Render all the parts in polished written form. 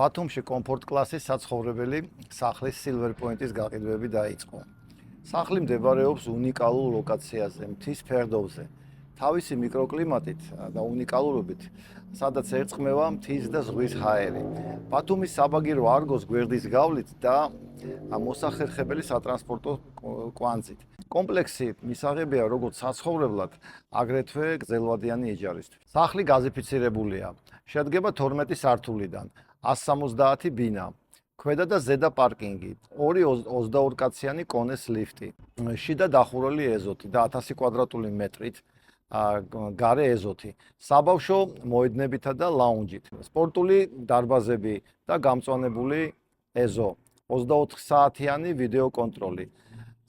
ბათუმში კომფორტ კლასის საცხოვრებელი სახლის Silver Point-ის გაყიდვები დაიწყო. სახლი მდებარეობს უნიკალურ ლოკაციაზე, მთის ფერდობზე. თავისი მიკროკლიმატით და უნიკალურობით, სადაც ერწყმება მთის და ზღვის ჰაერი. ბათუმის საბაგირო არგოს გვერდის გავლით და მოსახერხებელი სატრანსპორტო კვანძით. კომპლექსი მისაღებია როგორც საცხოვრებლად, აგრეთვე გრძელვადიანი იჯარისთვის. სახლი გაზიფიცირებულია. შედგება 12 სართულიდან, 170 ბინა. ქვედა და ზედა პარკინგი, 22 კაციანი კონეს ლიფტი, შიდა დახურული ეზოთი და 1000 კვადრატული მეტრით გარე ეზოთი, საბავშვო მოედნებითა და ლაუნჯით, სპორტული დარბაზები და გამწვანებული ეზო, 24 საათიანი ვიდეო კონტროლი.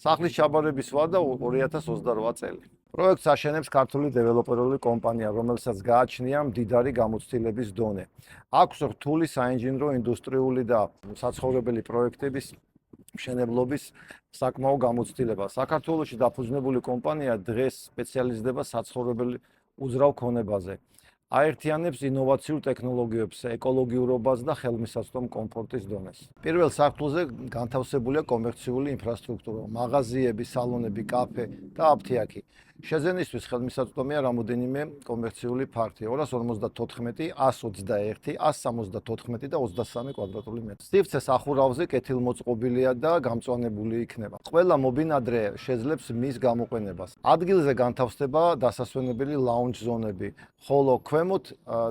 სახლის ჩაბარების ვადა 2028 წელი. პროექტს აშენებს ქართული დეველოპერული კომპანია, რომელსაც გააჩნია მდიდარი გამოცდილების დონე. აქვს რთული საინჟინრო ინდუსტრიული და საცხოვრებელი პროექტების მშენებლობის საკმაო გამოცდილება. საქართველოში დაფუძნებული კომპანია დღეს სპეციალიზდება საცხოვრებელი უძრავ ქონებაზე. აერთიანებს ინოვაციურ ტექნოლოგიებს, ეკოლოგიურობას და ხელმისაწვდომ კომფორტის დონეს. პირველ სართულზე განთავსებულია კომერციული ინფრასტრუქტურა, მაღაზიები, სალონები, კაფე და აფთიაქი. შეძენისთვის ხელმისაწვდომია რამოდენიმე კომერციული ფარგლი 254, 121, 174 და 23 კვადრატული მეტრი. სივრცე სახურავზე კეთილმოწყობილია და გამწვანებული იქნება. ყველა მობინადრე შეძლებს მის გამოყენებას. ადგილზე განთავსდება დასასვენებელი ლაუნჯ ზონები, ხოლო ქვემოთ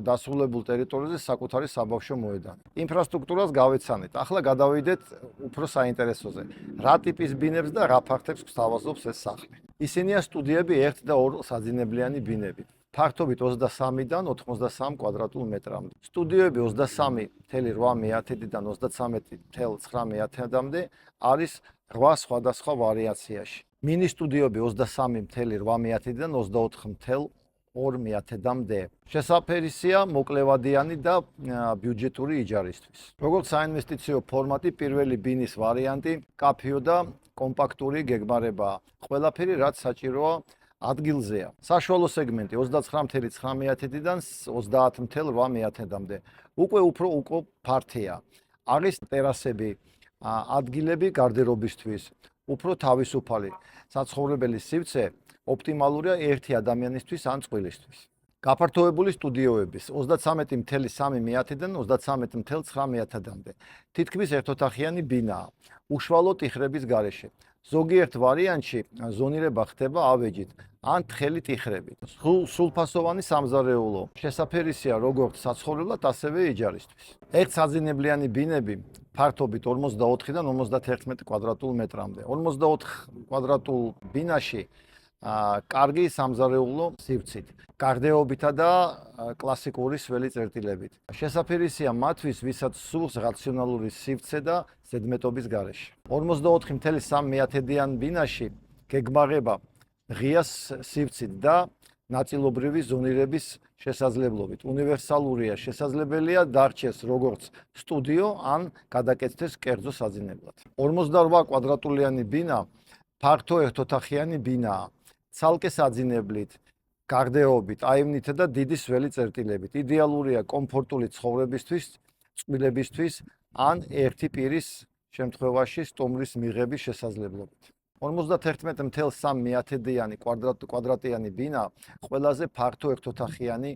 დასრულებულ ტერიტორიაზე საკუთარი საბავშვო მოედანი. ინფრასტრუქტურას გავეცანით. ახლა გადავიდეთ უფრო საინტერესოზე. რა ტიპის ბინებს და რა ფართებს გვთავაზობს ეს სახლი. ისინია სტუდიები 1 და 2 საძინებლიანი ბინები. ფართობით 23-დან 83 კვადრატულ მეტრამდე. სტუდიოები 23.8-დან 33.9-მდე არის 8 სხვადასხვა ვარიაციაში. მინი სტუდიოები 23.8-დან 24.2-მდე. შესაფერისია მოკლევადიანი და ბიუჯეტური იჯარისთვის. როგორც საინვესტიციო ფორმატი, პირველი ბინის ვარიანტი კაფეო და კომპაქტური გეგმარებაა. ყველაფერი რაც საჭიროა ადგილზეა. საშუალო სეგმენტი 29.9-დან 30.8-მდე. უკვე უფრო ფართია. არის ტერასები, ადგილები გარდერობისთვის, უფრო თავისუფალი. საცხოვრებელი სივრცე ოპტიმალურია ერთი ადამიანისთვის ან წყვილისთვის. გაფართოებული სტუდიოების 33.3-დან 33.9-მდე. თითქმის ერთოთახიანი ბინაა, უშუალო ტიხრების გარეშე. ზოგიერთ ვარიანტში ზონირება ხდება ავეჯით ან თხელი ტიხრებით. სრულფასოვანი სამზარეულო. შესაფერისია როგორც საცხოვრებლად, ასევე იჯარისთვის. ერთ საძინებლიანი ბინები ფართობით 44-დან 51 კვადრატულ მეტრამდე. 44 კვადრატულ ბინაში კარგი სამზარეულო სივრცით, გარდეობითა და კლასიკური სველი წერტილებით. შესაფერისია მათთვის, ვისაც სურს რაციონალური სივრცე და ზედმეტობის გარეშე. 44.3-დან ბინაში გეგმარება ღია სივრცით და ნაწილობრივი ზონირების შესაძლებლობით. უნივერსალურია, შესაძლებელია დარჩეს როგორც სტუდიო ან გადაკეთდეს კერძო საძინებლად. 48 კვადრატულიანი ბინა ფართო ერთოთახიანი ბინაა. ცალკე საძინებლით, გარდეობით, აივნითა და დიდი სველი წერტილებით. იდეალურია კომფორტული ცხოვრებისთვის, წყვილებისთვის ან ერთი პირის შემთხვევაში სტუმრის მიღების შესაძლებლობით. 51.3-დანი კვადრატიანი ბინა ყველაზე ფართო ერთოთახიანი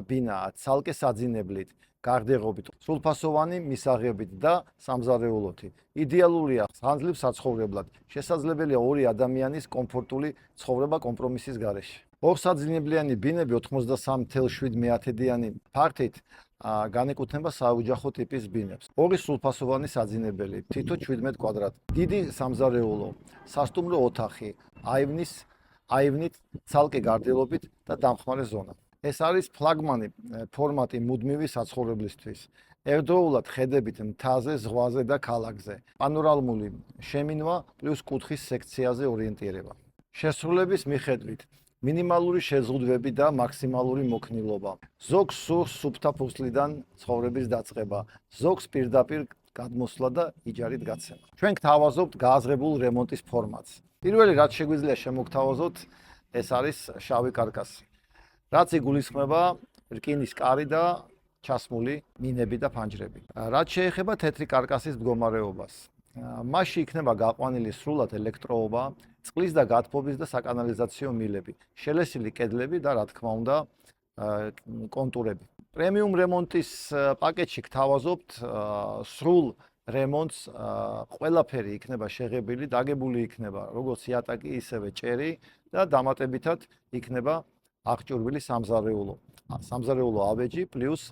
ბინაა, ცალკე საძინებლით, გარდეობით, სრულფასოვანი მისაღებით და სამზარეულოთი. იდეალურია ხანძლივ საცხოვრებლად. შესაძლებელია ორი ადამიანის კომფორტული ცხოვრება კომპრომისის გარეშე. ორსაძინებლიანი ბინები 83.7-დანი ფართით განეკუთვნება საოჯახო ტიპის ბინებს. ორი სრულფასოვანი საძინებელი, თითო 17 კვადრატი. დიდი სამზარეულო, სასტუმრო ოთახი, აივნით, ცალკე გარდელობით და დამხმარე ზონა. ეს არის ფლაგმანი ფორმატი მუდმივი საცხოვრებლისთვის. ერთდროულად ხედებით მთაზე, ზღვაზე და ქალაქზე. პანორამული შემინვა პლუს კუთხის სექციაზე ორიენტირება. შესრულების მიხედვით მინიმალური შეზღუდვები და მაქსიმალური მოქნილობა. ზოგს სურს სუფთა ფურცლიდან ცხოვრების დაწყება, ზოგს პირდაპირ გადმოსვლა და იჯარით გაცემა. ჩვენ გთავაზობთ გააზრებულ რემონტის ფორმატს. პირველი რაც შეგვიძლია შემოგთავაზოთ, ეს არის შავი კარკასი. რაც იგულისხმება რკინის კარი და ჩასმული მინები და ფანჯრები. რაც შეეხება თეთრი კარკასის მდგომარეობას, მასში იქნება გაყვანილი სრულად ელექტროობა, წყლის და გათბობის და საკანალიზაციო მილები, შელესილი კედლები და რა თქმა უნდა კონტურები. პრემიუმ რემონტის პაკეტში გთავაზობთ სრულ რემონტს, ყველაფერი იქნება შეღებილი, დაგებული იქნება როგორც იატაკი, ისევე ჭერი და დამატებითად იქნება აღჭურვილი სამზარეულო ავეჯი პლუს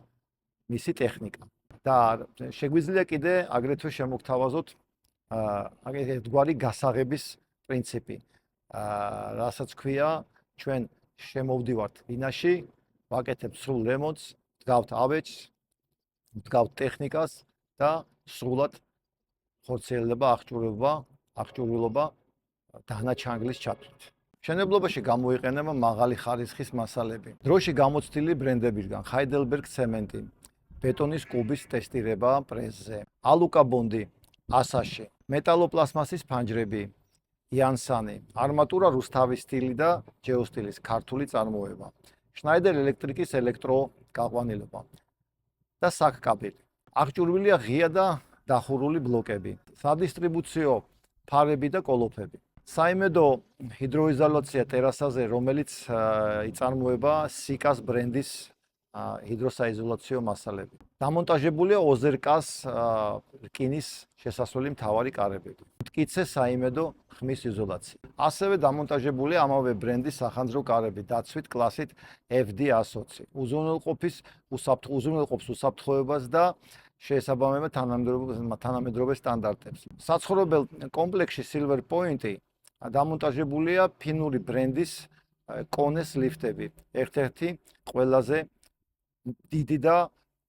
მისი ტექნიკა. და შეგვიძლია კიდე აგრეთვე შემოგთავაზოთ ერთგვარი გასაღების პრინციპი, რასაც ქვია ჩვენ შემოვდივართ ბინაში, ვაკეთებთ სრულ რემონტს, ვდგავთ ავეჯს, ვდგავთ ტექნიკას და სრულად ხორციელდება აღჭურვილობა დანაჩანგლის ჩათვლით. მშენებლობაში გამოიყენება მაღალი ხარისხის მასალები. დროში გამოცდილი ბრენდებისგან Heidelberg ცემენტი, ბეტონის კუბის ტესტირება პრესზე, ალუკა ბონდი, ასაში, მეტალოპლასმასის ფანჯრები, იანსანი, არმატურა რუსთავის სტილი და ჯეოსტილის ქართული წარმოება, შნაიდერ ელექტრიკის ელექტროგაყვანილობა და საკკაბელი. აღჭურვილია ღია და დახურული ბლოკები, სადისტრიბუციო ფარები და კოლოფები. საიმედო ჰიდროიზოლაცია ტერასაზე, რომელიც იწარმოება სიკას ბრენდის ჰიდროსაიზოლაციო მასალები. დამონტაჟებულია ოზერკას რკინის შესასვლელი მთავარი კარებები. მტკიცე საიმედო ხმის იზოლაცია. ასევე დამონტაჟებულია ამავე ბრენდის სახანძრო კარები დაცვით კლასით FD120. უზრუნველყოფს უსაფრთხოებას და შეესაბამება თანამედროვე სტანდარტებს. საცხოვრებელ კომპლექსში Silver Point-ი დამონტაჟებულია ფინური ბრენდის კონეს ლიფტები, ერთ-ერთი ყველაზე დიდი და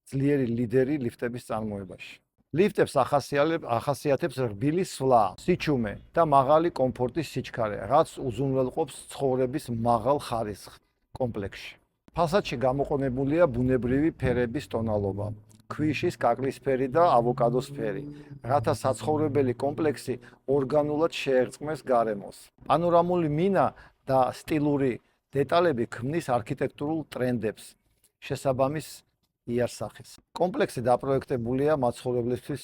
ძლიერი ლიდერი ლიფტების წარმოებაში. ლიფტებს ახასიათებს რბილი სვლა, სიჩუმე და მაღალი კომფორტის სიჩქარე, რაც უზრუნველყოფს ცხოვრების მაღალ ხარისხს კომპლექსში. ფასადში გამოყენებულია ბუნებრივი ფერების ტონალობა, ქვიშის, კაკლისფერი და ავოკადოს ფერი, რათა საცხოვრებელი კომპლექსი ორგანულად შეერწყმეს გარემოს. პანორამული მინა და სტილური დეტალები ქმნის არქიტექტურულ ტრენდებს, შესაბამის იარსახეს. კომპლექსი დაპროექტებულია მაცხოვრებლისთვის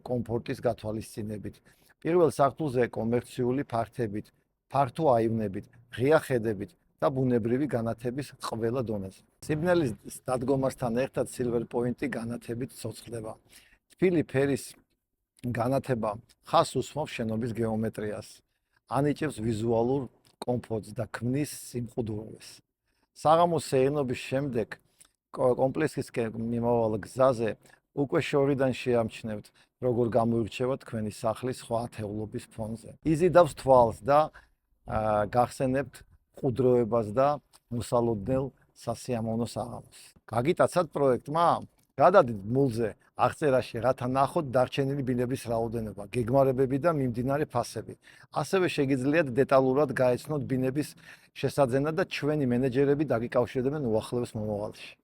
კომფორტის გათვალისწინებით. პირველ სართულზე კომერციული ფართებით, ფართო აივნებით, ღია ხედებით და ბუნებრივი განათების ყველა დონეზე. სიბნელის დადგომასთან ერთად Silver Point-ი განათებით ცოცხლდება. თბილი ფერის განათება ხაზს უსვამს შენობის გეომეტრიას, ანიჭებს ვიზუალურ კომფორტს და ქმნის სიმყუდროვეს. საღამოს სეირნობის შემდეგ კომპლექსისკენ მიმავალ გზაზე უკვე შორიდან შეამჩნევთ, როგორ გამოირჩევა თქვენი სახლი სხვა ათეულობის ფონზე. იზიდავს თვალს და გახსენებთ მყუდროებას და მოსალოდნელ სასიამოვნო საღამოს. გაგიტაცათ პროექტმა? გადადით მულზე აღწერაში, რათა ნახოთ დარჩენილი ბინების რაოდენობა, გეგმარებები და მიმდინარე ფასები. ასევე შეგიძლიათ დეტალურად გაეცნოთ ბინების შესაძენა და ჩვენი მენეჯერები დაგიკავშირებენ უახლოეს მომავალში.